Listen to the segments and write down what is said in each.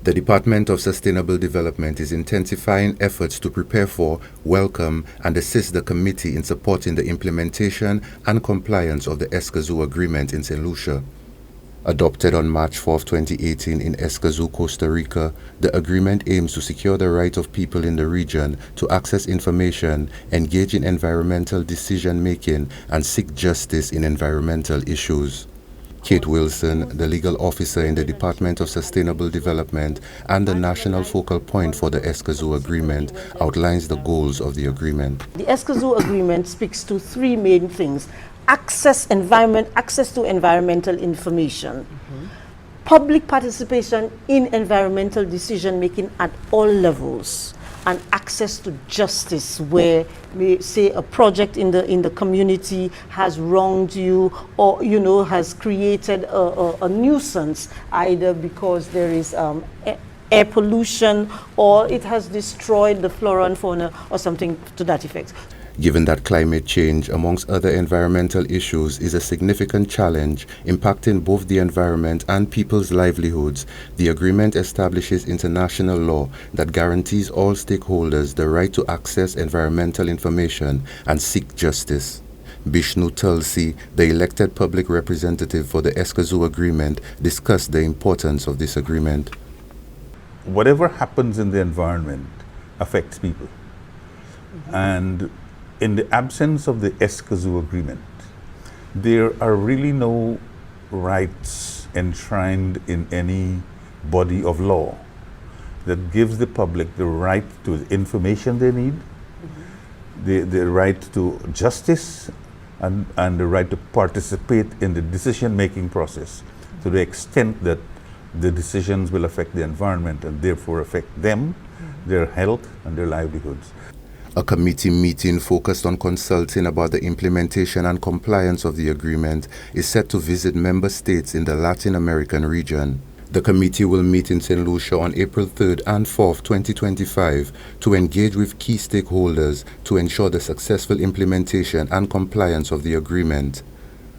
The Department of Sustainable Development is intensifying efforts to prepare for, welcome, and assist the committee in supporting the implementation and compliance of the Escazú Agreement in St. Lucia. Adopted on March 4, 2018 in Escazú, Costa Rica, the agreement aims to secure the right of people in the region to access information, engage in environmental decision-making, and seek justice in environmental issues. Kate Wilson, the legal officer in the Department of Sustainable Development and the national focal point for the Escazú Agreement, outlines the goals of the agreement. The Escazú Agreement speaks to three main things: access to environmental information, public participation in environmental decision making at all levels, and access to justice, where we say a project in the community has wronged you, or has created a nuisance, either because there is air pollution or it has destroyed the flora and fauna or something to that effect. Given that climate change, amongst other environmental issues, is a significant challenge impacting both the environment and people's livelihoods, the agreement establishes international law that guarantees all stakeholders the right to access environmental information and seek justice. Bishnu Tulsi, the elected public representative for the Escazú Agreement, discussed the importance of this agreement. Whatever happens in the environment affects people. And in the absence of the Escazú Agreement, there are really no rights enshrined in any body of law that gives the public the right to the information they need, the right to justice, and the right to participate in the decision-making process to the extent that the decisions will affect the environment and therefore affect them, their health, and their livelihoods. A committee meeting focused on consulting about the implementation and compliance of the agreement is set to visit member states in the Latin American region. The committee will meet in St. Lucia on April 3rd and 4th, 2025 to engage with key stakeholders to ensure the successful implementation and compliance of the agreement.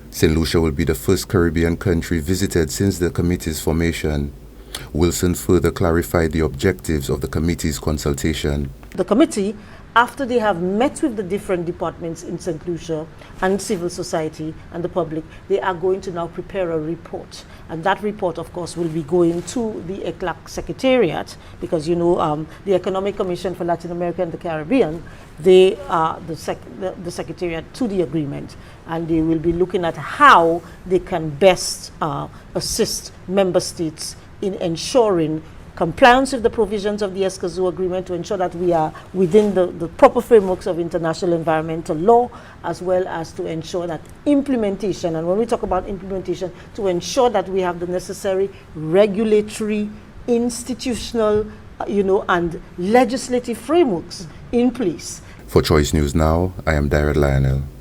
St. Lucia will be the first Caribbean country visited since the committee's formation. Wilson further clarified the objectives of the committee's consultation. The committee, after they have met with the different departments in St. Lucia and civil society and the public, they are going to now prepare a report. And that report, of course, will be going to the ECLAC Secretariat, because the Economic Commission for Latin America and the Caribbean, they are the secretariat to the agreement, and they will be looking at how they can best assist member states in ensuring compliance with the provisions of the Escazú Agreement, to ensure that we are within the proper frameworks of international environmental law, as well as to ensure that implementation, and when we talk about implementation, to ensure that we have the necessary regulatory, institutional, and legislative frameworks in place. For Choice News Now, I am Darrell Lionel.